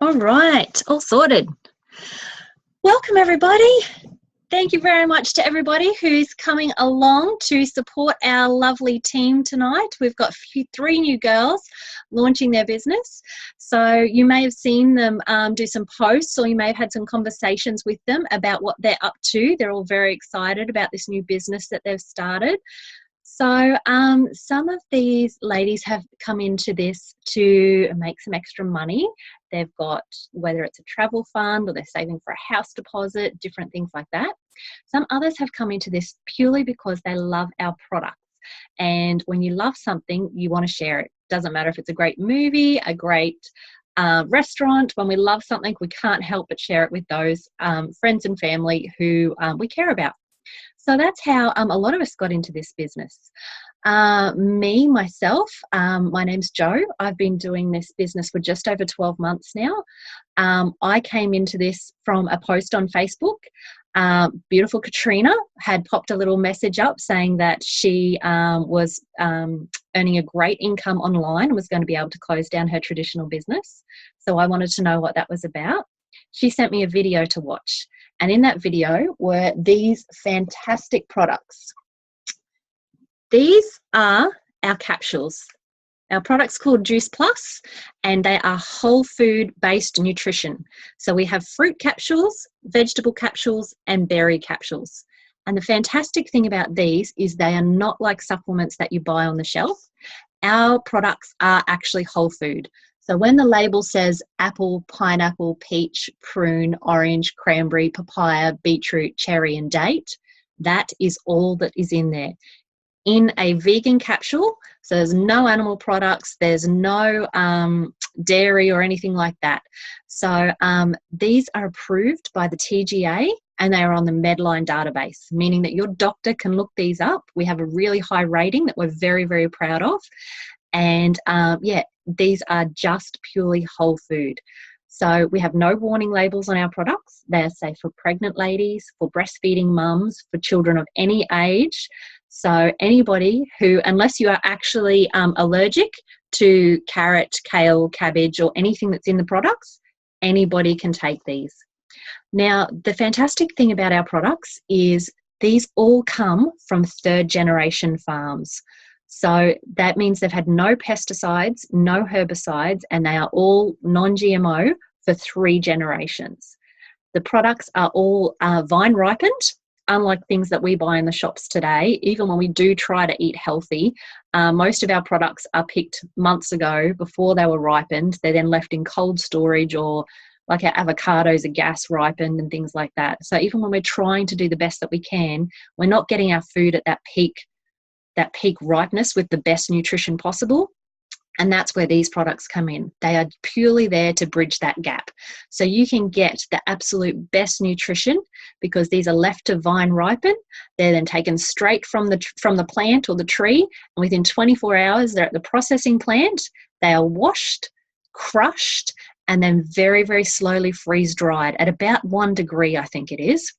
All right, all sorted. Welcome, everybody. Thank you very much to everybody who's coming along to support our lovely team tonight. We've got three new girls launching their business. So you may have seen them do some posts, or you may have had some conversations with them about what they're up to. They're all very excited about this new business that they've started. So some of these ladies have come into this to make some extra money. They've got, whether it's a travel fund or they're saving for a house deposit, different things like that. Some others have come into this purely because they love our products. And when you love something, you want to share it. Doesn't matter if it's a great movie, a great restaurant. When we love something, we can't help but share it with those friends and family who we care about. So that's how a lot of us got into this business. Myself, my name's Jo. I've been doing this business for just over 12 months now. I came into this from a post on Facebook. Beautiful Katrina had popped a little message up saying that she was earning a great income online and was going to be able to close down her traditional business. So I wanted to know what that was about. She sent me a video to watch. And in that video were these fantastic products. These are our capsules. Our product's called Juice Plus, and they are whole food-based nutrition. So we have fruit capsules, vegetable capsules, and berry capsules. And the fantastic thing about these is they are not like supplements that you buy on the shelf. Our products are actually whole food. So when the label says apple, pineapple, peach, prune, orange, cranberry, papaya, beetroot, cherry, and date, that is all that is in there. In a vegan capsule, so there's no animal products, there's no dairy or anything like that. So these are approved by the TGA and they are on the Medline database, meaning that your doctor can look these up. We have a really high rating that we're very, very proud of. And these are just purely whole food. So we have no warning labels on our products. They're safe for pregnant ladies, for breastfeeding mums, for children of any age. So anybody who, unless you are actually allergic to carrot, kale, cabbage, or anything that's in the products, anybody can take these. Now, the fantastic thing about our products is these all come from third generation farms. So that means they've had no pesticides, no herbicides, and they are all non-GMO for 3 generations. The products are all vine ripened, unlike things that we buy in the shops today. Even when we do try to eat healthy, most of our products are picked months ago before they were ripened. They're then left in cold storage, or like our avocados are gas ripened and things like that. So even when we're trying to do the best that we can, we're not getting our food at that peak ripeness with the best nutrition possible. And that's where these products come in. They are purely there to bridge that gap. So you can get the absolute best nutrition because these are left to vine ripen. They're then taken straight from the plant or the tree. And within 24 hours, they're at the processing plant. They are washed, crushed, and then very, very slowly freeze dried at about 1 degree, I think it is,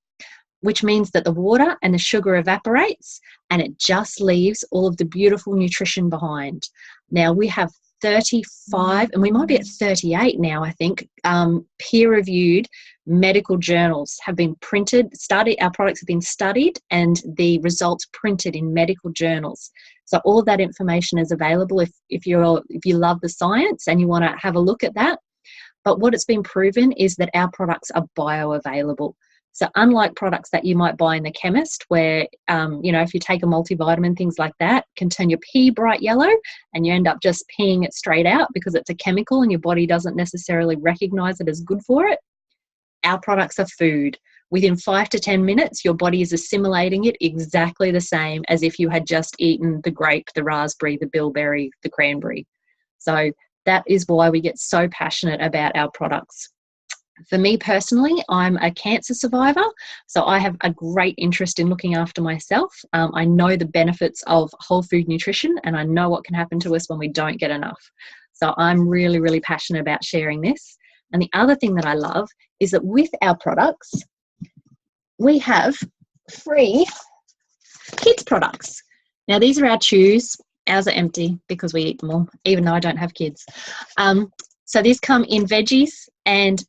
which means that the water and the sugar evaporates and it just leaves all of the beautiful nutrition behind. Now we have 35, and we might be at 38 now, I think, peer-reviewed medical journals have been studied, our products have been studied and the results printed in medical journals. So all of that information is available if you love the science and you want to have a look at that. But what it's been proven is that our products are bioavailable. So unlike products that you might buy in the chemist where, if you take a multivitamin, things like that can turn your pee bright yellow and you end up just peeing it straight out because it's a chemical and your body doesn't necessarily recognize it as good for it. Our products are food. Within 5 to 10 minutes, your body is assimilating it exactly the same as if you had just eaten the grape, the raspberry, the bilberry, the cranberry. So that is why we get so passionate about our products. For me personally, I'm a cancer survivor, so I have a great interest in looking after myself. I know the benefits of whole food nutrition and I know what can happen to us when we don't get enough. So I'm really, really passionate about sharing this. And the other thing that I love is that with our products, we have free kids products. Now these are our chews. Ours are empty because we eat them all, even though I don't have kids. So these come in veggies and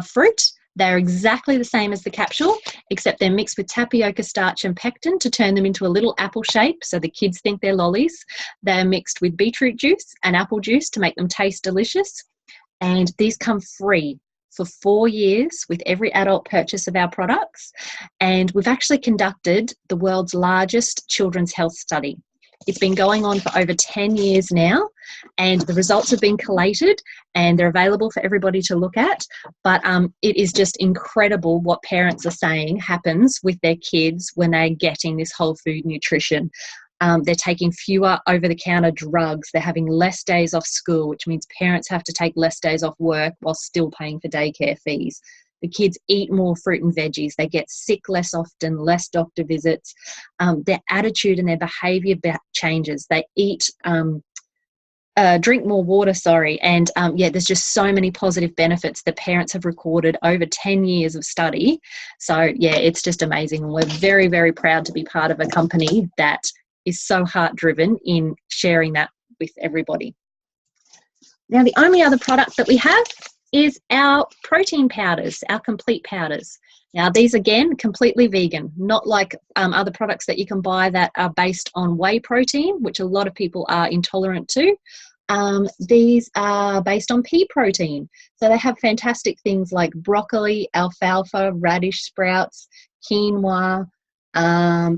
fruit. They're exactly the same as the capsule, except they're mixed with tapioca starch and pectin to turn them into a little apple shape so the kids think they're lollies. They're mixed with beetroot juice and apple juice to make them taste delicious. And these come free for 4 years with every adult purchase of our products. And we've actually conducted the world's largest children's health study. It's been going on for over 10 years now, and the results have been collated and they're available for everybody to look at. But it is just incredible what parents are saying happens with their kids when they're getting this whole food nutrition. They're taking fewer over-the-counter drugs. They're having less days off school, which means parents have to take less days off work while still paying for daycare fees. The kids eat more fruit and veggies. They get sick less often, less doctor visits. Their attitude and their behaviour changes. They drink more water, and there's just so many positive benefits that parents have recorded over 10 years of study. So, it's just amazing. And we're very, very proud to be part of a company that is so heart-driven in sharing that with everybody. Now, the only other product that we have is our protein powders, our complete powders. Now, these, again, completely vegan, not like other products that you can buy that are based on whey protein, which a lot of people are intolerant to. These are based on pea protein. So they have fantastic things like broccoli, alfalfa, radish sprouts, quinoa,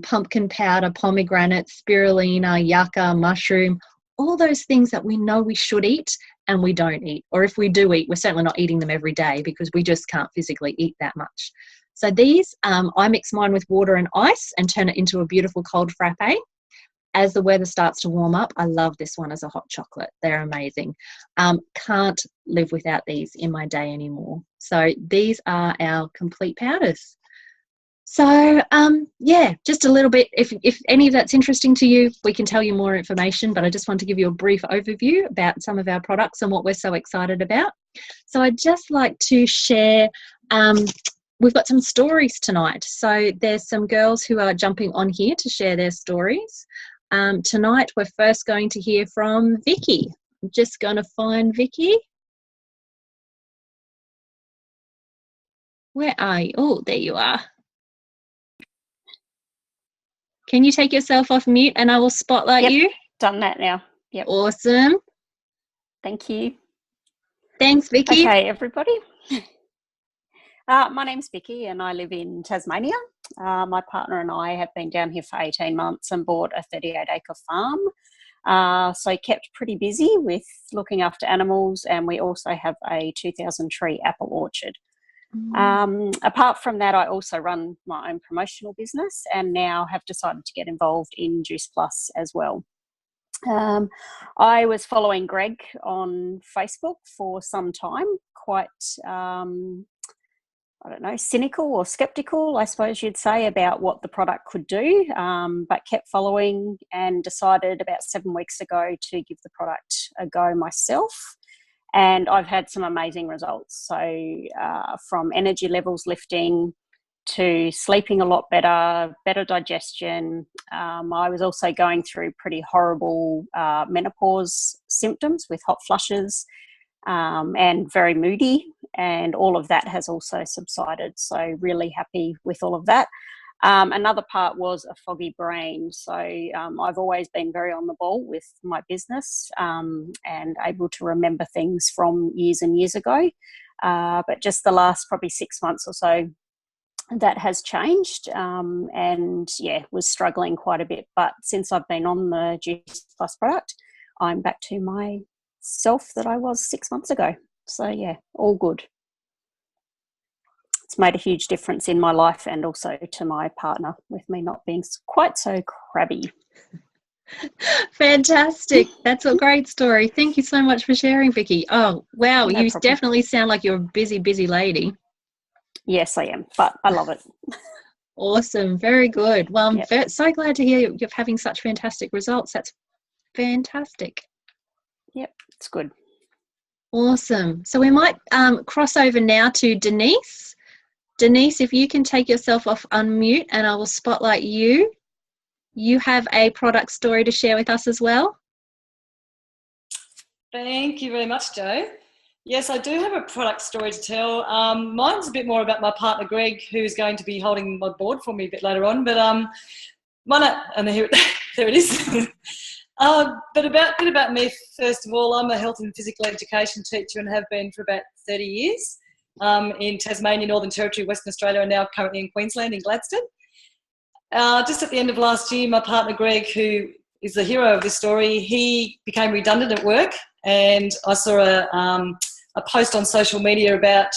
pumpkin powder, pomegranate, spirulina, yucca, mushroom, all those things that we know we should eat and we don't eat. Or if we do eat, we're certainly not eating them every day because we just can't physically eat that much. So these, I mix mine with water and ice and turn it into a beautiful cold frappe. As the weather starts to warm up, I love this one as a hot chocolate. They're amazing. Can't live without these in my day anymore. So these are our complete powders. So, just a little bit, if any of that's interesting to you, we can tell you more information, but I just want to give you a brief overview about some of our products and what we're so excited about. So I'd just like to share, we've got some stories tonight. So there's some girls who are jumping on here to share their stories. Tonight, we're first going to hear from Vicki. I'm just going to find Vicki. Where are you? Oh, there you are. Can you take yourself off mute and I will spotlight you? Done that now. Yep. Awesome. Thank you. Thanks, Vicki. Okay, everybody. My name's Vicki and I live in Tasmania. My partner and I have been down here for 18 months and bought a 38-acre farm. So kept pretty busy with looking after animals, and we also have a 2,000 tree apple orchard. Apart from that, I also run my own promotional business and now have decided to get involved in Juice Plus as well. I was following Greg on Facebook for some time, quite, cynical or skeptical, I suppose you'd say, about what the product could do, but kept following and decided about 7 weeks ago to give the product a go myself. And I've had some amazing results. So from energy levels lifting to sleeping a lot better, better digestion. I was also going through pretty horrible menopause symptoms with hot flushes and very moody. And all of that has also subsided. So really happy with all of that. Another part was a foggy brain. So I've always been very on the ball with my business and able to remember things from years and years ago. But just the last probably 6 months or so, that has changed and was struggling quite a bit. But since I've been on the Juice Plus product, I'm back to myself that I was 6 months ago. So all good. It's made a huge difference in my life and also to my partner, with me not being quite so crabby. Fantastic. That's a great story. Thank you so much for sharing, Vicki. Oh, wow. No you problem. Definitely sound like you're a busy, busy lady. Yes, I am, but I love it. Awesome. Very good. Well, I'm so glad to hear you're having such fantastic results. That's fantastic. Yep, it's good. Awesome. So we might cross over now to Denise. Denise, if you can take yourself off unmute and I will spotlight you. You have a product story to share with us as well. Thank you very much, Jo. Yes, I do have a product story to tell. Mine's a bit more about my partner Greg, who's going to be holding my board for me a bit later on. But and here, there it is. But a bit about me, first of all, I'm a health and physical education teacher and have been for about 30 years in Tasmania, Northern Territory, Western Australia, and now currently in Queensland, in Gladstone. Just at the end of last year, my partner Greg, who is the hero of this story, he became redundant at work, and I saw a post on social media about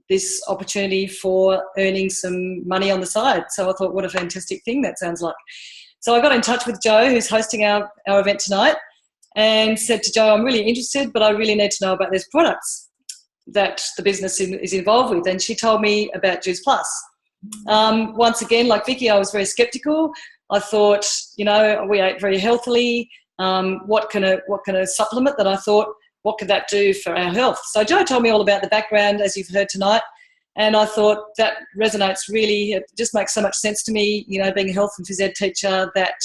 this opportunity for earning some money on the side. So I thought, what a fantastic thing that sounds like. So I got in touch with Jo, who's hosting our event tonight, and said to Jo, I'm really interested, but I really need to know about these products that the business is involved with. And she told me about Juice Plus. Once again, like Vicki, I was very sceptical. I thought, we ate very healthily. What can a supplement that I thought, what could that do for our health? So Jo told me all about the background, as you've heard tonight. And I thought that resonates really. It just makes so much sense to me, being a health and phys ed teacher, that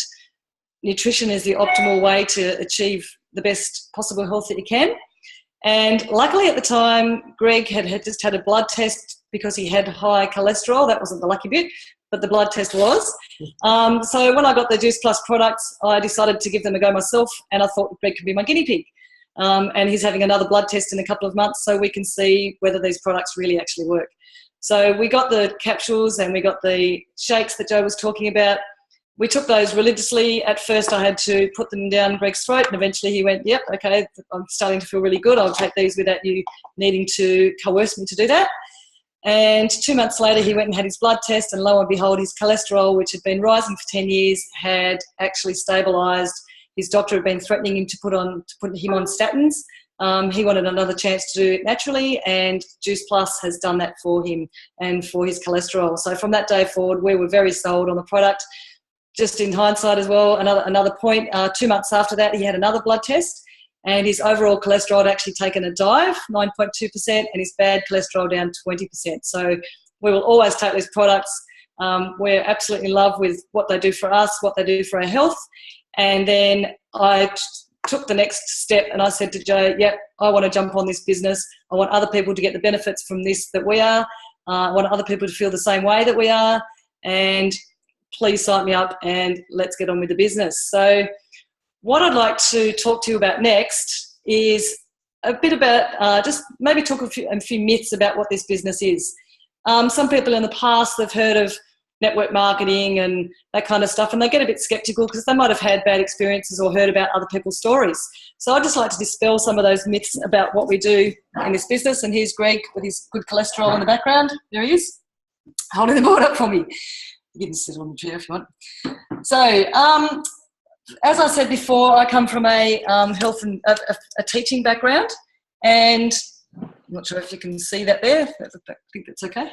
nutrition is the optimal way to achieve the best possible health that you can. And luckily at the time, Greg had just had a blood test because he had high cholesterol. That wasn't the lucky bit, but the blood test was. So when I got the Juice Plus products, I decided to give them a go myself, and I thought Greg could be my guinea pig. And he's having another blood test in a couple of months so we can see whether these products really actually work. So we got the capsules and we got the shakes that Jo was talking about. We took those religiously. At first I had to put them down Greg's throat, and eventually he went, yep, okay, I'm starting to feel really good. I'll take these without you needing to coerce me to do that. And 2 months later he went and had his blood test, and lo and behold, his cholesterol, which had been rising for 10 years, had actually stabilised. His doctor had been threatening him to put him on statins. He wanted another chance to do it naturally, and Juice Plus has done that for him and for his cholesterol. So from that day forward, we were very sold on the product. Just in hindsight as well, another point, 2 months after that, he had another blood test, and his overall cholesterol had actually taken a dive, 9.2%, and his bad cholesterol down 20%. So we will always take these products. We're absolutely in love with what they do for us, what they do for our health. And then I took the next step and I said to Jo, yep, I want to jump on this business. I want other people to get the benefits from this that we are. I want other people to feel the same way that we are. And please sign me up and let's get on with the business. So what I'd like to talk to you about next is a bit about just maybe talk a few myths about what this business is. Some people in the past have heard of network marketing and that kind of stuff, and they get a bit skeptical because they might have had bad experiences or heard about other people's stories. So I'd just like to dispel some of those myths about what we do in this business. And here's Greg with his good cholesterol in the background. There he is, holding the board up for me. You can sit on the chair if you want. So as I said before, I come from a health and a teaching background, and I'm not sure if you can see that there. I think that's okay.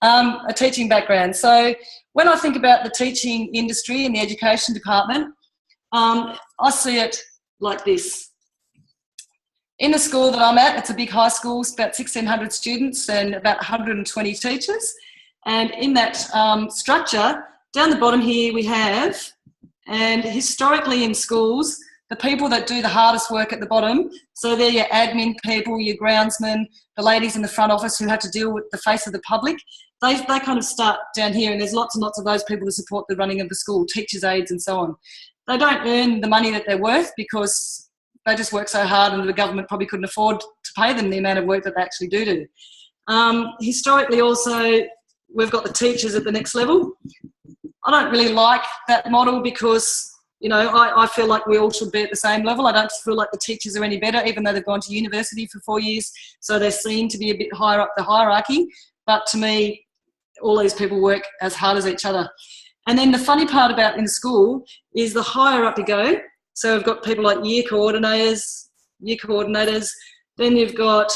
A teaching background. So when I think about the teaching industry in the education department, I see it like this. In the school that I'm at, it's a big high school, it's about 1,600 students and about 120 teachers. And in that structure, down the bottom here we have, and historically in schools, the people that do the hardest work at the bottom, so they're your admin people, your groundsmen, the ladies in the front office who have to deal with the face of the public, they kind of start down here, and there's lots and lots of those people to support the running of the school, teachers' aides and so on. They don't earn the money that they're worth because they just work so hard and the government probably couldn't afford to pay them the amount of work that they actually do. Historically also, we've got the teachers at the next level. I don't really like that model because, you know, I feel like we all should be at the same level. I don't feel like the teachers are any better, even though they've gone to university for 4 years, so they're seen to be a bit higher up the hierarchy. But to me, all these people work as hard as each other. And then the funny part about in school is the higher up you go, so we've got people like year coordinators, then you've got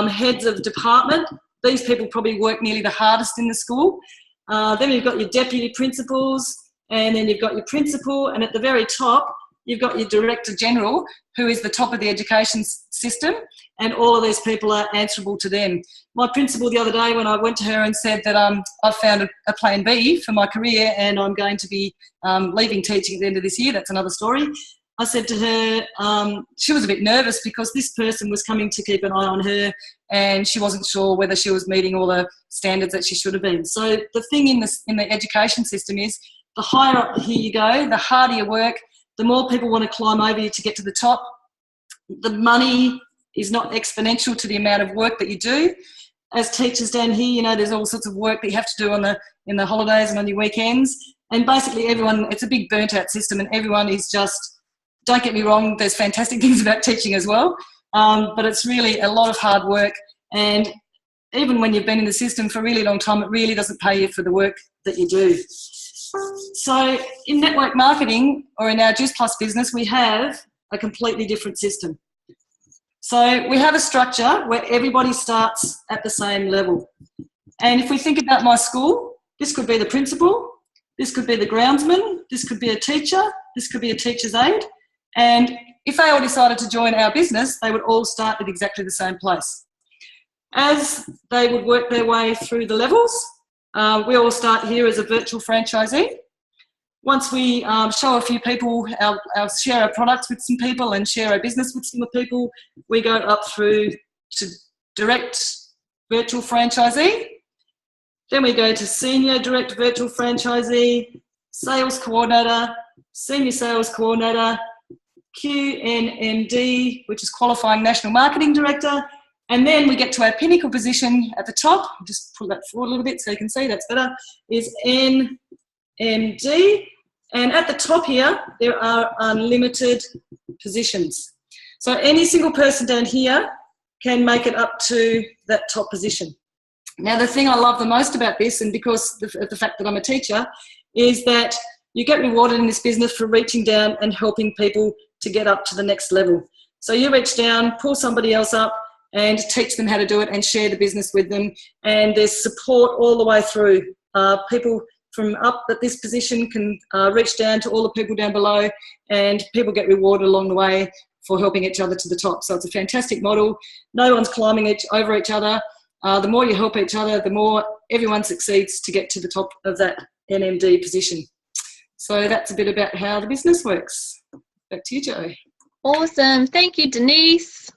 heads of department. These people probably work nearly the hardest in the school. Then you've got your deputy principals, and then you've got your principal, and at the very top, you've got your director general, who is the top of the education system, and all of these people are answerable to them. My principal the other day, when I went to her and said that I've found a plan B for my career and I'm going to be leaving teaching at the end of this year, that's another story, I said to her, she was a bit nervous because this person was coming to keep an eye on her, and she wasn't sure whether she was meeting all the standards that she should have been. So the thing in the education system is, the higher up here you go, the harder you work, the more people want to climb over you to get to the top. The money is not exponential to the amount of work that you do. As teachers down here, you know, there's all sorts of work that you have to do in the holidays and on your weekends. And basically everyone, it's a big burnt out system, and everyone is just, don't get me wrong, there's fantastic things about teaching as well. But it's really a lot of hard work. And even when you've been in the system for a really long time, it really doesn't pay you for the work that you do. So in network marketing, or in our Juice Plus business, we have a completely different system. So we have a structure where everybody starts at the same level. And if we think about my school, this could be the principal, this could be the groundsman, this could be a teacher, this could be a teacher's aide. And if they all decided to join our business, they would all start at exactly the same place. As they would work their way through the levels, we all start here as a virtual franchisee. Once we show a few people, share our products with some people and share our business with some people, we go up through to direct virtual franchisee. Then we go to senior direct virtual franchisee, sales coordinator, senior sales coordinator, QNMD, which is qualifying national marketing director. And then we get to our pinnacle position at the top. I'll just pull that forward a little bit so you can see that's better, is NMD. And at the top here, there are unlimited positions. So any single person down here can make it up to that top position. Now, the thing I love the most about this, and because of the fact that I'm a teacher, is that you get rewarded in this business for reaching down and helping people to get up to the next level. So you reach down, pull somebody else up, and teach them how to do it and share the business with them. And there's support all the way through. People from up at this position can reach down to all the people down below, and people get rewarded along the way for helping each other to the top. So it's a fantastic model. No one's climbing over each other. The more you help each other, the more everyone succeeds to get to the top of that NMD position. So that's a bit about how the business works. Back to you, Jo. Awesome. Thank you, Denise.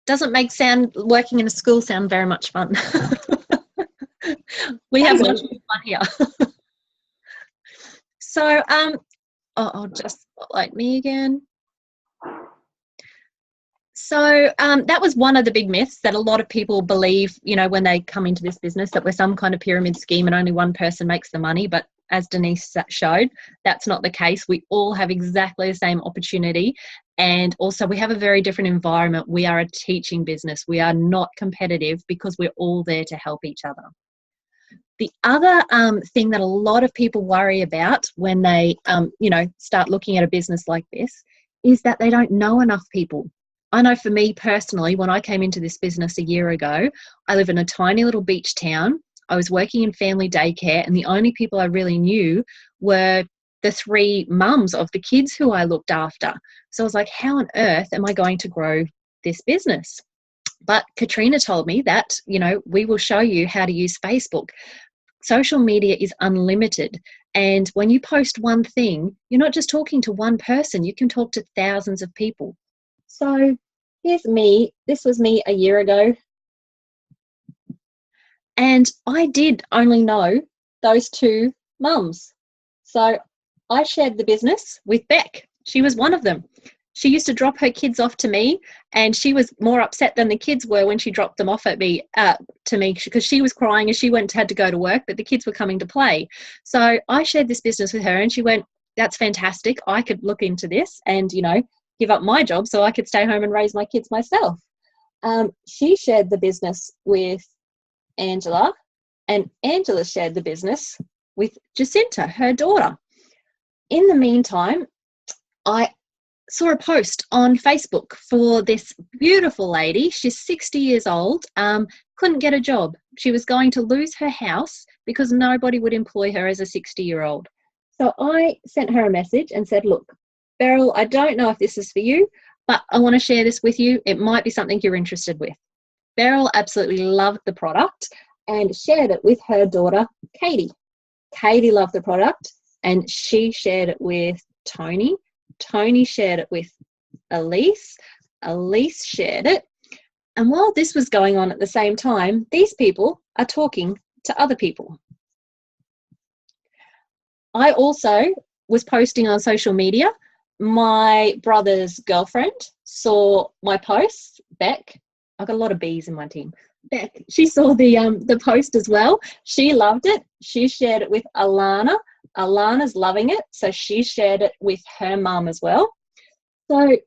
Doesn't make working in a school sound very much fun. We have much more fun here. So, I'll just spotlight me again. So that was one of the big myths that a lot of people believe, you know, when they come into this business, that we're some kind of pyramid scheme and only one person makes the money. But as Denise showed, that's not the case. We all have exactly the same opportunity. And also we have a very different environment. We are a teaching business. We are not competitive because we're all there to help each other. The other thing that a lot of people worry about when they, start looking at a business like this is that they don't know enough people. I know for me personally, when I came into this business a year ago, I live in a tiny little beach town. I was working in family daycare, and the only people I really knew were the 3 mums of the kids who I looked after. So I was like, how on earth am I going to grow this business? But Katrina told me that, we will show you how to use Facebook. Social media is unlimited. And when you post one thing, you're not just talking to one person, you can talk to thousands of people. So here's me. This was me a year ago. And I did only know those 2 mums. So I shared the business with Beck. She was one of them. She used to drop her kids off to me, and she was more upset than the kids were when she dropped them off to me, because she was crying as she had to go to work, but the kids were coming to play. So I shared this business with her, and she went, that's fantastic. I could look into this and, give up my job so I could stay home and raise my kids myself. She shared the business with Angela, and Angela shared the business with Jacinta, her daughter. In the meantime, I saw a post on Facebook for this beautiful lady. She's 60 years old, couldn't get a job. She was going to lose her house because nobody would employ her as a 60-year-old. So I sent her a message and said, look, Beryl, I don't know if this is for you, but I want to share this with you. It might be something you're interested with. Beryl absolutely loved the product and shared it with her daughter, Katie. Katie loved the product. and she shared it with Tony. Tony shared it with Elise. Elise shared it. And while this was going on at the same time, these people are talking to other people. I also was posting on social media. My brother's girlfriend saw my posts, Beck. I've got a lot of B's in my team. Beck, she saw the post as well. She loved it. She shared it with Alana. Alana's loving it, so she shared it with her mum as well. So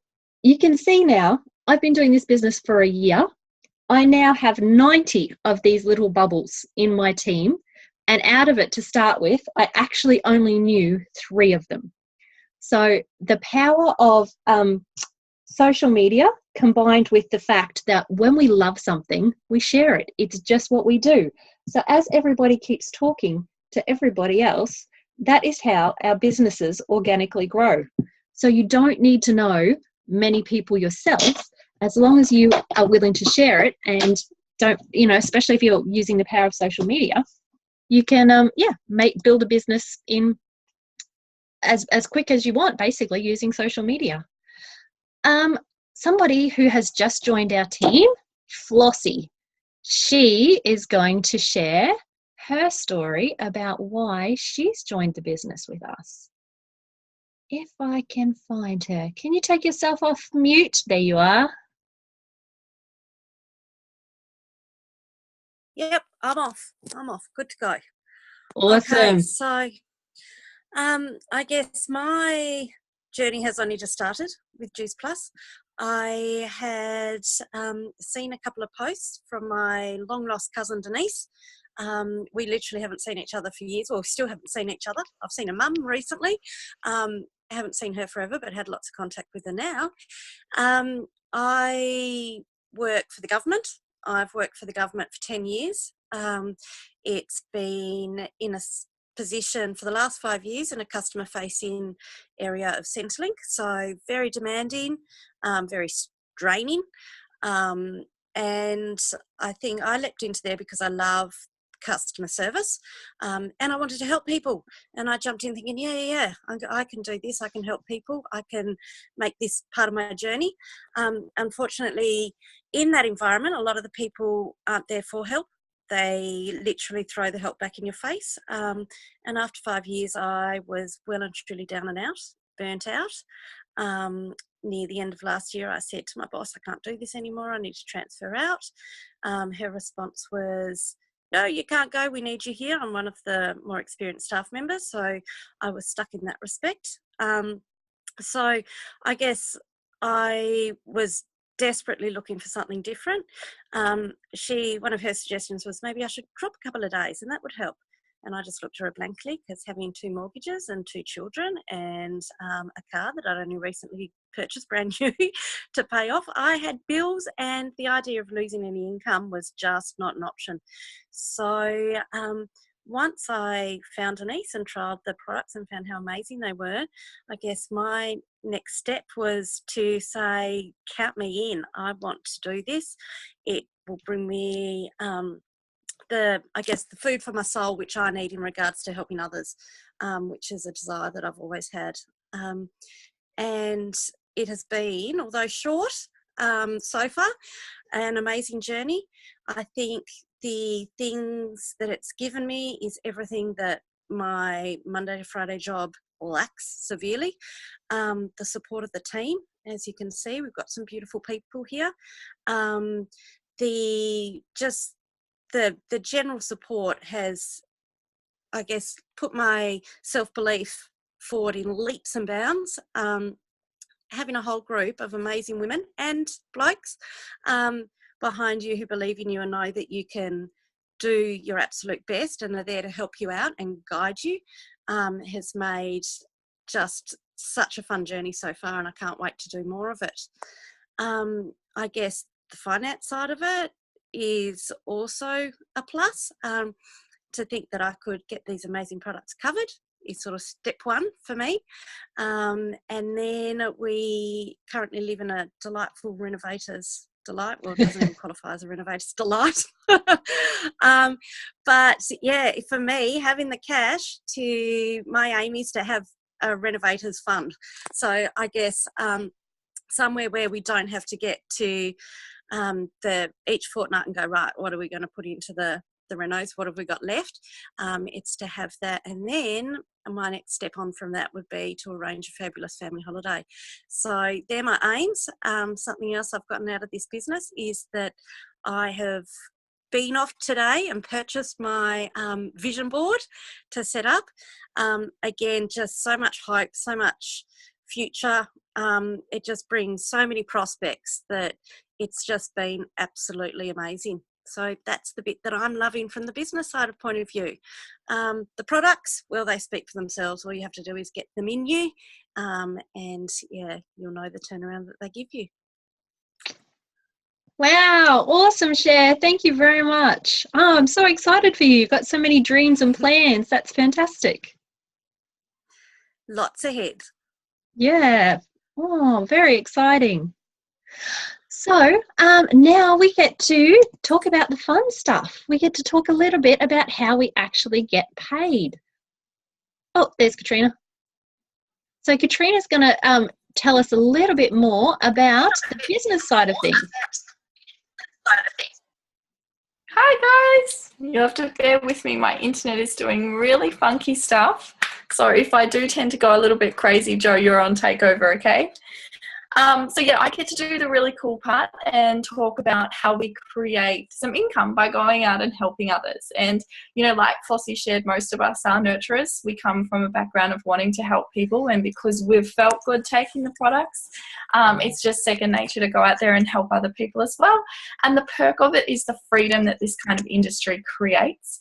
you can see now, I've been doing this business for a year. I now have 90 of these little bubbles in my team. And out of it, to start with, I actually only knew 3 of them. So the power of social media combined with the fact that when we love something, we share it. It's just what we do. So as everybody keeps talking to everybody else, that is how our businesses organically grow. So you don't need to know many people yourself, as long as you are willing to share it and don't, especially if you're using the power of social media, you can, build a business in as quick as you want, basically using social media. Somebody who has just joined our team, Flossi, she is going to share her story about why she's joined the business with us. If I can find her. Can you take yourself off mute? There you are. Yep, I'm off. Good to go. Awesome. Okay, so I guess my journey has only just started with Juice Plus. I had seen a couple of posts from my long lost cousin Denise. We literally haven't seen each other for years, or we still haven't seen each other. I've seen her mum recently. I haven't seen her forever, but had lots of contact with her now. I work for the government. I've worked for the government for 10 years. It's been in a position for the last 5 years in a customer facing area of Centrelink. So very demanding, very draining. And I think I leapt into there because I love customer service, and I wanted to help people, and I jumped in thinking I can do this, I can help people, I can make this part of my journey. Unfortunately, in that environment, a lot of the people aren't there for help. They literally throw the help back in your face, and after 5 years I was well and truly down and out, burnt out. Near the end of last year, I said to my boss, I can't do this anymore, I need to transfer out. Her response was, no, you can't go, we need you here. I'm one of the more experienced staff members, so I was stuck in that respect. So I guess I was desperately looking for something different. One of her suggestions was maybe I should drop a couple of days and that would help. And I just looked at her blankly, because having 2 mortgages and 2 children and a car that I'd only recently purchased brand new to pay off, I had bills, and the idea of losing any income was just not an option. So once I found Denise and trialled the products and found how amazing they were, I guess my next step was to say, count me in. I want to do this. It will bring me the food for my soul, which I need in regards to helping others, which is a desire that I've always had. And it has been, although short so far, an amazing journey. I think the things that it's given me is everything that my Monday to Friday job lacks severely. The support of the team, as you can see, we've got some beautiful people here. The general support has, I guess, put my self-belief forward in leaps and bounds. Having a whole group of amazing women and blokes behind you who believe in you and know that you can do your absolute best and are there to help you out and guide you has made just such a fun journey so far, and I can't wait to do more of it. I guess the finance side of it is also a plus. To think that I could get these amazing products covered is sort of step one for me. And then we currently live in a delightful renovators delight. Well, it doesn't even qualify as a renovator's delight. But yeah, for me, having the cash, my aim is to have a renovators fund. So I guess somewhere where we don't have to get to each fortnight and go, right, what are we going to put into the renos? What have we got left? It's to have that. And then my next step on from that would be to arrange a fabulous family holiday. So they're my aims. Something else I've gotten out of this business is that I have been off today and purchased my vision board to set up. Again, just so much hope, so much future. It just brings so many prospects that it's just been absolutely amazing. So that's the bit that I'm loving from the business side of point of view. The products, well, they speak for themselves. All you have to do is get them in you, and yeah, you'll know the turnaround that they give you. Wow, awesome, Cher. Thank you very much. Oh, I'm so excited for you. You've got so many dreams and plans. That's fantastic. Lots ahead. Yeah. Oh, very exciting. So now we get to talk about the fun stuff. We get to talk a little bit about how we actually get paid. Oh, there's Katrina. So Katrina's going to tell us a little bit more about the business side of things. Hi guys, you have to bear with me, my internet is doing really funky stuff, so if I do tend to go a little bit crazy, Joe, you're on takeover, okay? So yeah, I get to do the really cool part and talk about how we create some income by going out and helping others. And, you know, like Flossi shared, most of us are nurturers. We come from a background of wanting to help people, and because we've felt good taking the products, it's just second nature to go out there and help other people as well. And the perk of it is the freedom that this kind of industry creates.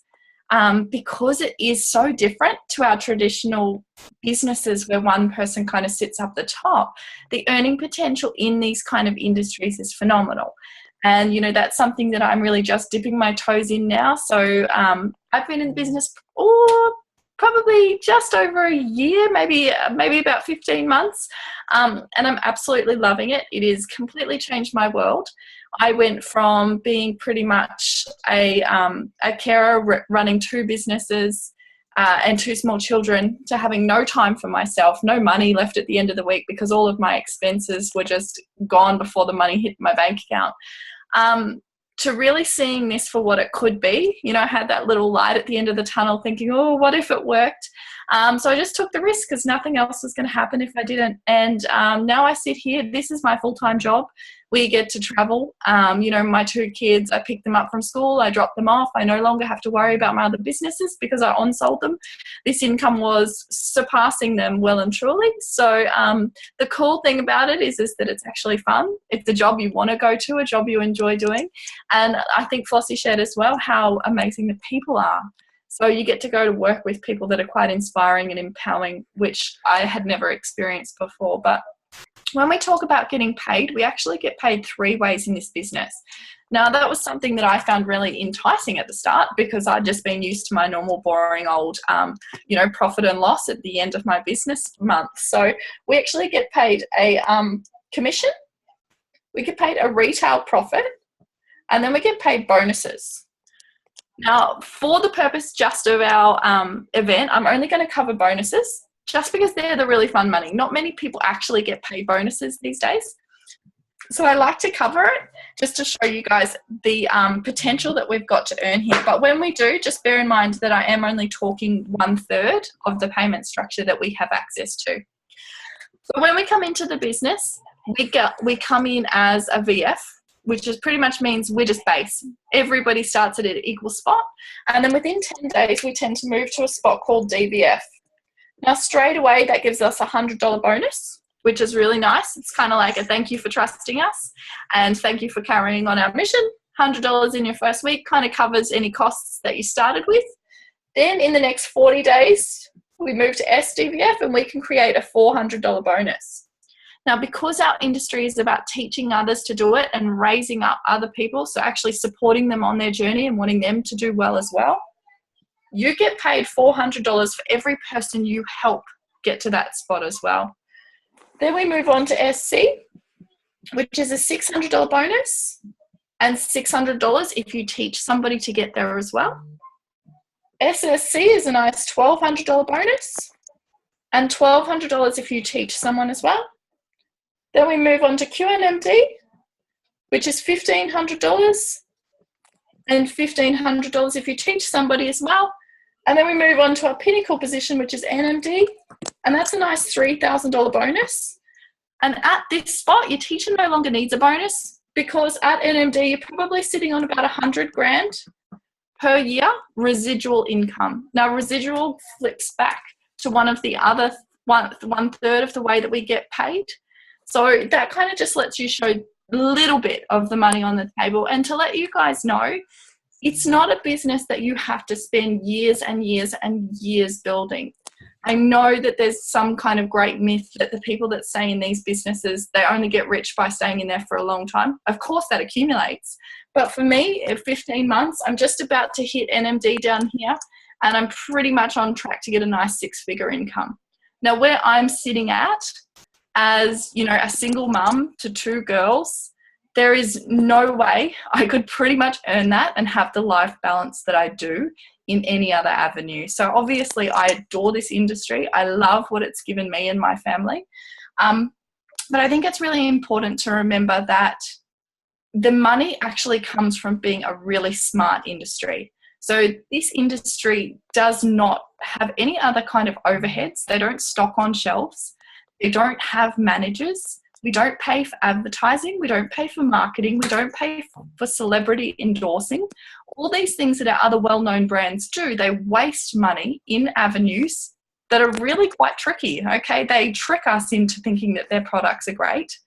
Because it is so different to our traditional businesses where one person kind of sits up the top, the earning potential in these kind of industries is phenomenal. And, you know, that's something that I'm really just dipping my toes in now. So I've been in the business probably just over a year, maybe about 15 months. And I'm absolutely loving it. It has completely changed my world. I went from being pretty much a carer running 2 businesses and 2 small children to having no time for myself, no money left at the end of the week because all of my expenses were just gone before the money hit my bank account. To really seeing this for what it could be. You know, I had that little light at the end of the tunnel thinking, oh, what if it worked? So I just took the risk because nothing else was going to happen if I didn't. And now I sit here. This is my full-time job. We get to travel. You know, my 2 kids, I pick them up from school. I drop them off. I no longer have to worry about my other businesses because I on-sold them. This income was surpassing them well and truly. So the cool thing about it is that it's actually fun. It's a job you want to go to, a job you enjoy doing. And I think Flossi shared as well how amazing the people are. So you get to go to work with people that are quite inspiring and empowering, which I had never experienced before. But when we talk about getting paid, we actually get paid 3 ways in this business. Now, that was something that I found really enticing at the start because I'd just been used to my normal boring old, you know, profit and loss at the end of my business month. So we actually get paid a commission, we get paid a retail profit, and then we get paid bonuses. Now, for the purpose just of our event, I'm only going to cover bonuses just because they're the really fun money. Not many people actually get paid bonuses these days. So I like to cover it just to show you guys the potential that we've got to earn here. But when we do, just bear in mind that I am only talking 1/3 of the payment structure that we have access to. So when we come into the business, we come in as a VF, which is pretty much means we're just base. Everybody starts at an equal spot. And then within 10 days, we tend to move to a spot called DVF. Now, straight away, that gives us a $100 bonus, which is really nice. It's kind of like a thank you for trusting us and thank you for carrying on our mission. $100 in your first week kind of covers any costs that you started with. Then in the next 40 days, we move to SDVF and we can create a $400 bonus. Now, because our industry is about teaching others to do it and raising up other people, so actually supporting them on their journey and wanting them to do well as well, you get paid $400 for every person you help get to that spot as well. Then we move on to SC. which is a $600 bonus, and $600 if you teach somebody to get there as well. SSC is a nice $1,200 bonus, and $1,200 if you teach someone as well. Then we move on to QNMD, which is $1,500, and $1,500 if you teach somebody as well. And then we move on to our pinnacle position, which is NMD, and that's a nice $3,000 bonus. And at this spot, your teacher no longer needs a bonus, because at NMD, you're probably sitting on about 100 grand per year residual income. Now, residual flips back to one third of the way that we get paid. So that kind of just lets you show a little bit of the money on the table. And to let you guys know, it's not a business that you have to spend years and years and years building. I know that there's some kind of great myth that the people that stay in these businesses, they only get rich by staying in there for a long time. Of course, that accumulates. But for me, at 15 months, I'm just about to hit NMD down here, and I'm pretty much on track to get a nice 6-figure income. Now, where I'm sitting at as, you know, a single mum to 2 girls, there is no way I could pretty much earn that and have the life balance that I do in any other avenue. So obviously I adore this industry. I love what it's given me and my family. But I think it's really important to remember that the money actually comes from being a really smart industry. So this industry does not have any other kind of overheads. They don't stock on shelves. They don't have managers. We don't pay for advertising. We don't pay for marketing. We don't pay for celebrity endorsing. All these things that our other well-known brands do, they waste money in avenues that are really quite tricky, okay? They trick us into thinking that their products are great.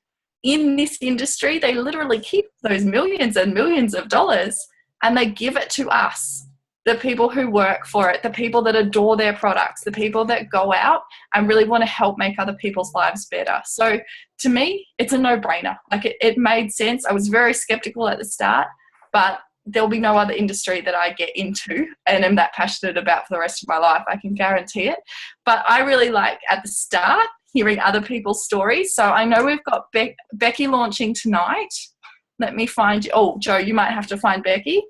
In this industry, they literally keep those millions and millions of dollars and they give it to us, the people who work for it, the people that adore their products, the people that go out and really want to help make other people's lives better. So to me, it's a no-brainer. Like it made sense. I was very skeptical at the start, but there'll be no other industry that I get into and am that passionate about for the rest of my life. I can guarantee it. But I really like at the start hearing other people's stories. So I know we've got Becci launching tonight. Let me find you. Oh, Joe, you might have to find Becci.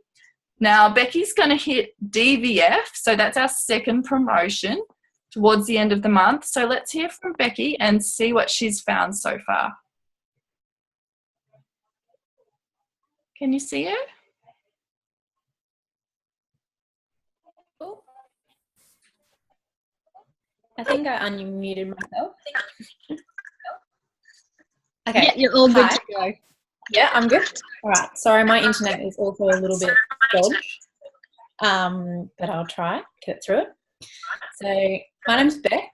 Now, Becci's going to hit DVF. So that's our second promotion towards the end of the month. So let's hear from Becci and see what she's found so far. Can you see her? I think I unmuted myself. Okay. Yeah, you're all good Hi. to go. Yeah, I'm good. All right. Sorry, my internet is also a little bit dodged, but I'll try get through it. So my name's Beck.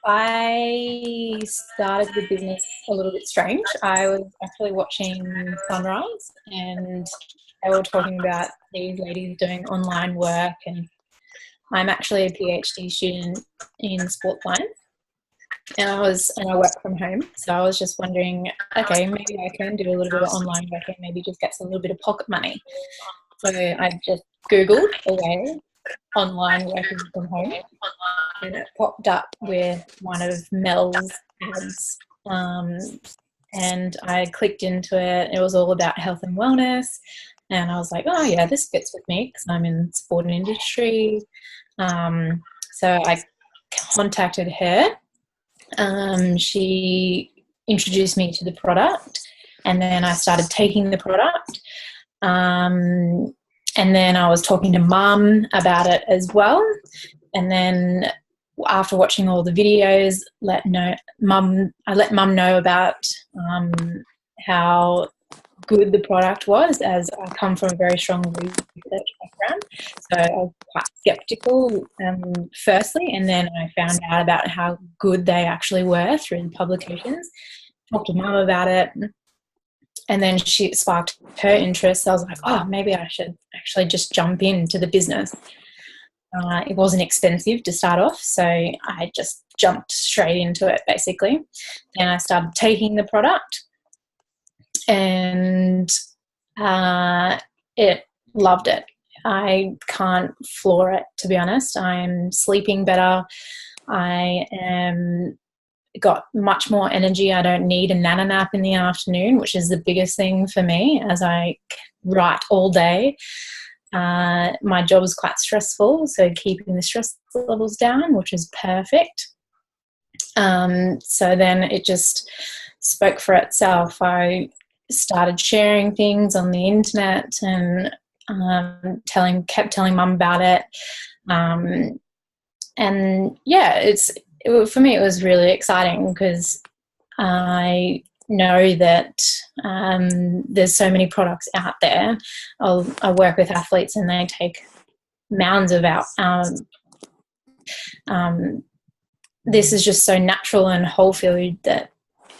I started the business a little bit strange. I was actually watching Sunrise, and they were talking about these ladies doing online work, and I'm actually a PhD student in sports science, and I work from home. So I was just wondering, okay, maybe I can do a little bit of online work and maybe just get a little bit of pocket money. So I just Googled away online working from home, and it popped up with one of Mel's ads. And I clicked into it. It was all about health and wellness. And I was like, oh, yeah, this fits with me because I'm in the sport industry. So I contacted her. She introduced me to the product, and then I started taking the product. And then I was talking to Mum about it as well. And then after watching all the videos, I let Mum know about how good the product was, as I come from a very strong research background. So I was quite skeptical firstly, and then I found out about how good they actually were through the publications. Talked to Mum about it, and then she sparked her interest. So I was like, oh, maybe I should actually just jump into the business. It wasn't expensive to start off, so I just jumped straight into it basically. Then I started taking the product, and it loved it. I can't floor it, to be honest. I'm sleeping better. I am got much more energy. I don't need a nana nap in the afternoon, which is the biggest thing for me as I write all day. My job is quite stressful, so keeping the stress levels down, which is perfect. So then it just spoke for itself. I started sharing things on the internet and kept telling mum about it. And yeah, for me it was really exciting because I know that there's so many products out there. I work with athletes and they take mounds of this is just so natural and whole food that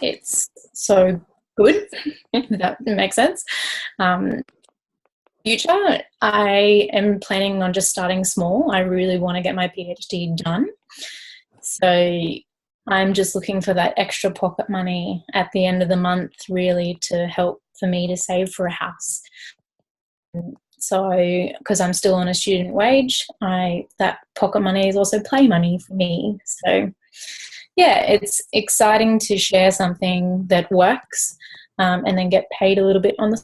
it's so good, if that makes sense. Future, I am planning on just starting small. I really want to get my PhD done. So I'm just looking for that extra pocket money at the end of the month, really, to help for me to save for a house. So, because I'm still on a student wage, that pocket money is also play money for me. So, yeah, it's exciting to share something that works and then get paid a little bit on the.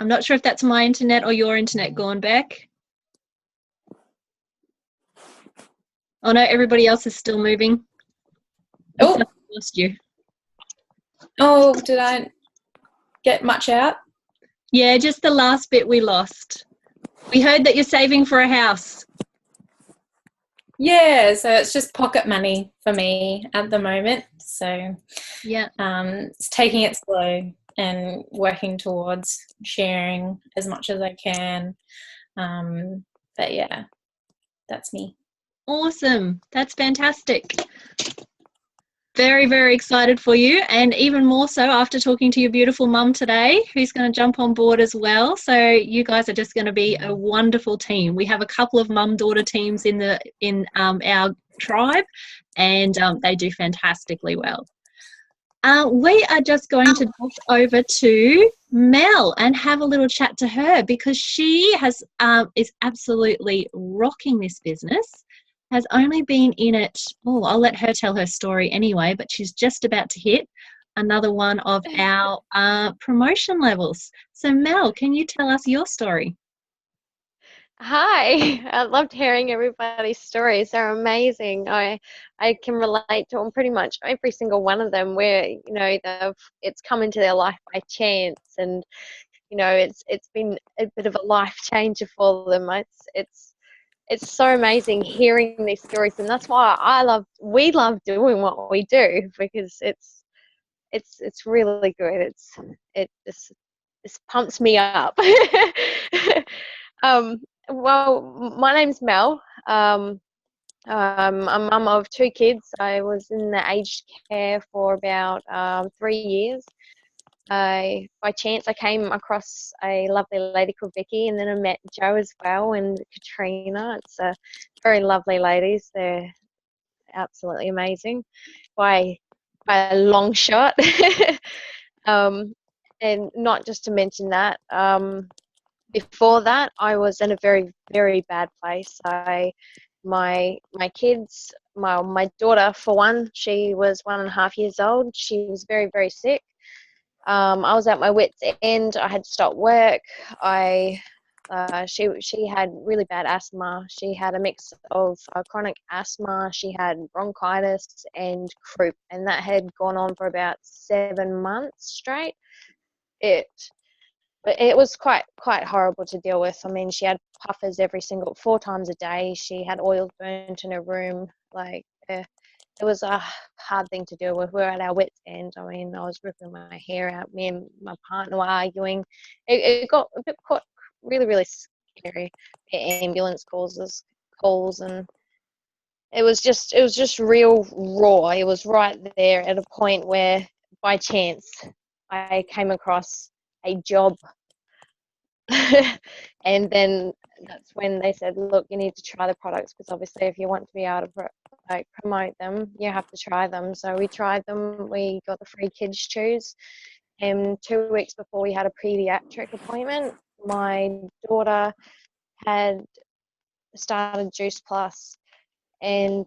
I'm not sure if that's my internet or your internet gone back. Oh no, everybody else is still moving. Oh, I lost you. Oh, did I get much out? Yeah, just the last bit we lost. We heard that you're saving for a house. Yeah, so it's just pocket money for me at the moment. So yeah, it's taking it slow and working towards sharing as much as I can. But yeah, that's me. Awesome. That's fantastic. Very, very excited for you, and even more so after talking to your beautiful mum today, who's going to jump on board as well. So you guys are just going to be a wonderful team. We have a couple of mum-daughter teams in our tribe, and they do fantastically well. We are just going to jump over to Mel and have a little chat to her, because she is absolutely rocking this business. Has only been in it, I'll let her tell her story anyway, but she's just about to hit another one of our promotion levels. So Mel, can you tell us your story? Hi, I loved hearing everybody's stories. They're amazing. I can relate to pretty much every single one of them, where it's come into their life by chance, and it's been a bit of a life changer for them. It's so amazing hearing these stories, and that's why we love doing what we do, because it's really good. This pumps me up. Well, my name's Mel. I'm a mum of 2 kids. I was in the aged care for about 3 years. By chance, I came across a lovely lady called Vicki, and then I met Jo as well, and Katrina. It's very lovely ladies. They're absolutely amazing by a long shot. And not just to mention that, before that, I was in a very, very bad place. My kids, my daughter, for one, she was 1.5 years old. She was very, very sick. I was at my wit's end. I had to stop work. She had really bad asthma. She had a mix of chronic asthma. She had bronchitis and croup, and that had gone on for about 7 months straight. It was quite horrible to deal with. I mean, she had puffers 4 times a day. She had oil burnt in her room. It was a hard thing to deal with. We were at our wit's end. I mean, I was ripping my hair out. Me and my partner were arguing. It got a bit really, really scary. Ambulance calls, and it was just real raw. It was right there at a point where, by chance, I came across a job. And then that's when they said, look, you need to try the products, because obviously if you want to be able to promote them, you have to try them. So we tried them. We got the free kids choose, And 2 weeks before we had a pediatric appointment, my daughter had started Juice Plus. And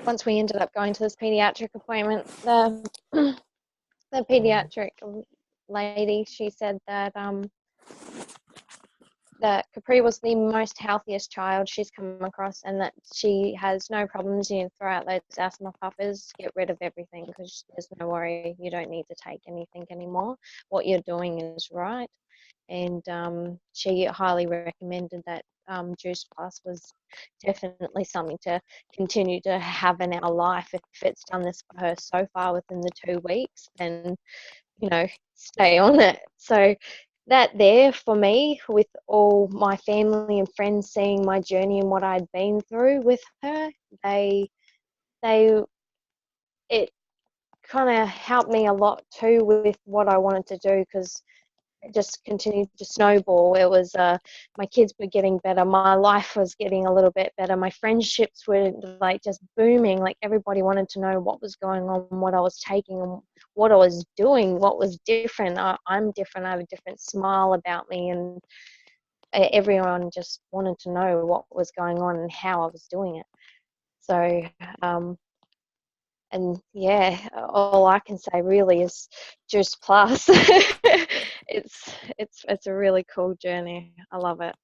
once we ended up going to this pediatric appointment, the pediatric lady, she said that that Capri was the most healthiest child she's come across, and that she has no problems. You throw out those asthma puffers, get rid of everything, because there's no worry. You don't need to take anything anymore. What you're doing is right. And she highly recommended that Juice Plus was definitely something to continue to have in our life. If it's done this for her so far within the 2 weeks, then, you know, stay on it. So that there for me, with all my family and friends seeing my journey and what I'd been through with her, it kind of helped me a lot too with what I wanted to do, because it just continued to snowball. It was my kids were getting better, my life was getting a little bit better, my friendships were like just booming. Like, everybody wanted to know what was going on, what I was taking, and what I was doing, what was different. I'm different. I have a different smile about me, and everyone just wanted to know what was going on and how I was doing it. So and yeah, all I can say really is Juice Plus. It's a really cool journey. I love it.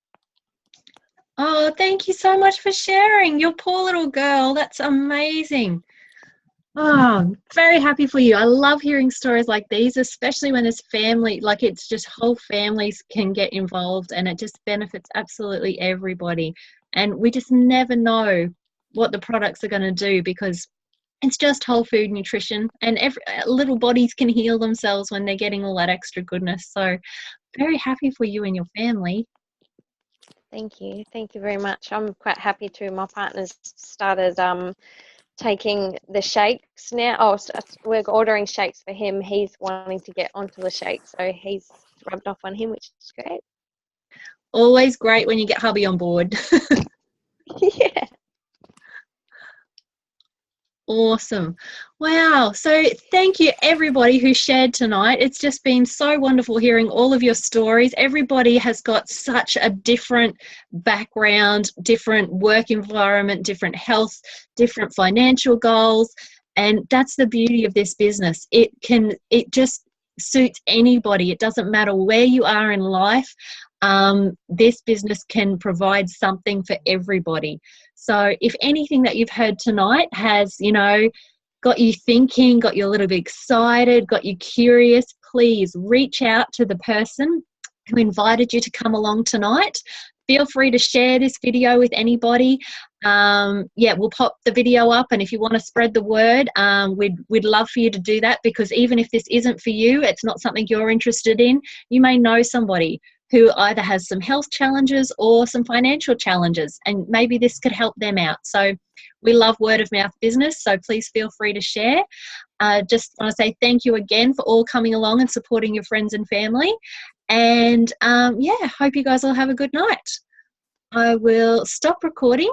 Oh, thank you so much for sharing. Your poor little girl. That's amazing. Oh, I'm very happy for you. I love hearing stories like these, especially when there's family, like it's just whole families can get involved, and it just benefits absolutely everybody. And we just never know what the products are going to do, because it's just whole food nutrition, and little bodies can heal themselves when they're getting all that extra goodness. So very happy for you and your family. Thank you very much. I'm quite happy too. My partner's started taking the shakes now. Oh, so we're ordering shakes for him. He's wanting to get onto the shakes, so he's rubbed off on him, which is great. Always great when you get hubby on board. Yeah. Awesome. Wow. So thank you everybody who shared tonight. It's just been so wonderful hearing all of your stories. Everybody has got such a different background, different work environment, different health, different financial goals. And that's the beauty of this business. It just suits anybody. It doesn't matter where you are in life. This business can provide something for everybody. So if anything that you've heard tonight has, got you thinking, got you a little bit excited, got you curious, please reach out to the person who invited you to come along tonight. Feel free to share this video with anybody. We'll pop the video up, and if you want to spread the word, we'd love for you to do that, because even if this isn't for you, it's not something you're interested in, you may know somebody who either has some health challenges or some financial challenges, and maybe this could help them out. So we love word of mouth business, so please feel free to share. Just want to say thank you again for all coming along and supporting your friends and family. And hope you guys all have a good night. I will stop recording